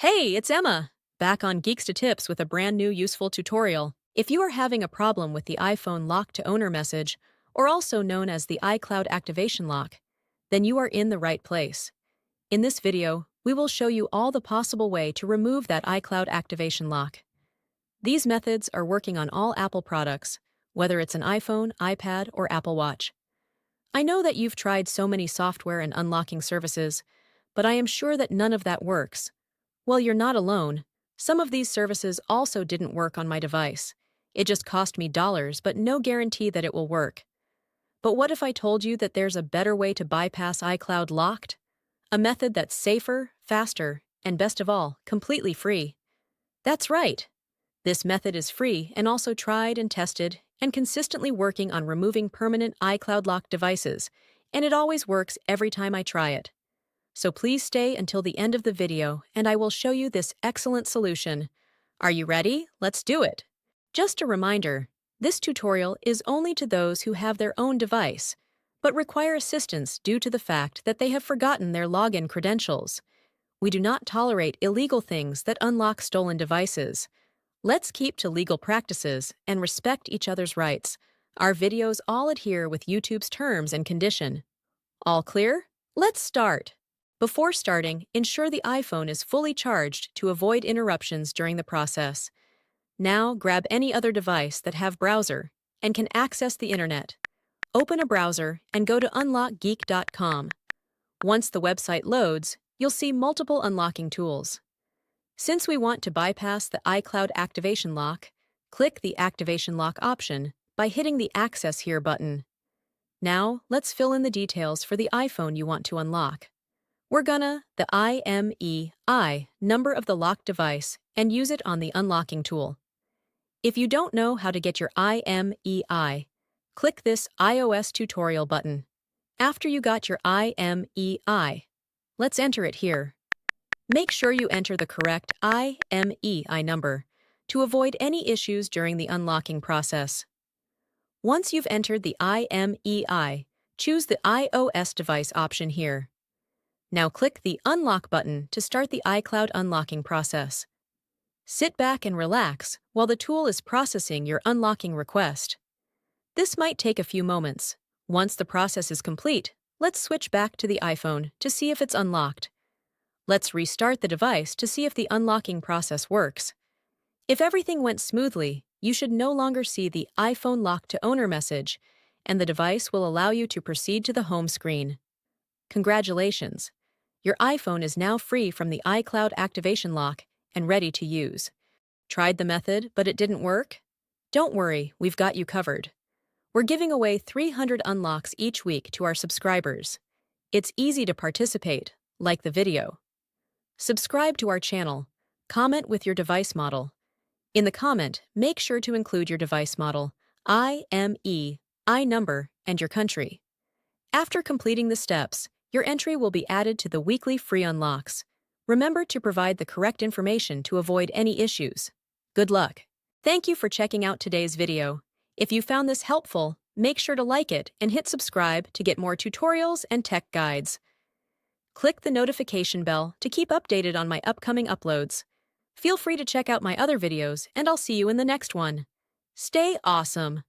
Hey, it's Emma, back on Geeks to Tips with a brand new useful tutorial. If you are having a problem with the iPhone lock to owner message, or also known as the iCloud activation lock, then you are in the right place. In this video, we will show you all the possible way to remove that iCloud activation lock. These methods are working on all Apple products, whether it's an iPhone, iPad, or Apple Watch. I know that you've tried so many software and unlocking services, but I am sure that none of that works. Well, you're not alone. Some of these services also didn't work on my device. It just cost me dollars, but no guarantee that it will work. But what if I told you that there's a better way to bypass iCloud locked? A method that's safer, faster, and best of all, completely free. That's right. This method is free and also tried and tested and consistently working on removing permanent iCloud locked devices, and it always works every time I try it. So please stay until the end of the video and I will show you this excellent solution. Are you ready? Let's do it! Just a reminder, this tutorial is only to those who have their own device, but require assistance due to the fact that they have forgotten their login credentials. We do not tolerate illegal things that unlock stolen devices. Let's keep to legal practices and respect each other's rights. Our videos all adhere with YouTube's terms and condition. All clear? Let's start! Before starting, ensure the iPhone is fully charged to avoid interruptions during the process. Now, grab any other device that have browser and can access the internet. Open a browser and go to unlockgeek.com. Once the website loads, you'll see multiple unlocking tools. Since we want to bypass the iCloud activation lock, click the Activation Lock option by hitting the Access Here button. Now, let's fill in the details for the iPhone you want to unlock. We're gonna the IMEI number of the locked device and use it on the unlocking tool. If you don't know how to get your IMEI, click this iOS tutorial button. After you got your IMEI, let's enter it here. Make sure you enter the correct IMEI number to avoid any issues during the unlocking process. Once you've entered the IMEI, choose the iOS device option here. Now click the Unlock button to start the iCloud unlocking process. Sit back and relax while the tool is processing your unlocking request. This might take a few moments. Once the process is complete, let's switch back to the iPhone to see if it's unlocked. Let's restart the device to see if the unlocking process works. If everything went smoothly, you should no longer see the iPhone lock to owner message, and the device will allow you to proceed to the home screen. Congratulations! Your iPhone is now free from the iCloud activation lock and ready to use. Tried the method, but it didn't work? Don't worry, we've got you covered. We're giving away 300 unlocks each week to our subscribers. It's easy to participate, like the video. Subscribe to our channel. Comment with your device model. In the comment, make sure to include your device model, IMEI number, and your country. After completing the steps, your entry will be added to the weekly free unlocks. Remember to provide the correct information to avoid any issues. Good luck! Thank you for checking out today's video. If you found this helpful, make sure to like it and hit subscribe to get more tutorials and tech guides. Click the notification bell to keep updated on my upcoming uploads. Feel free to check out my other videos, and I'll see you in the next one. Stay awesome!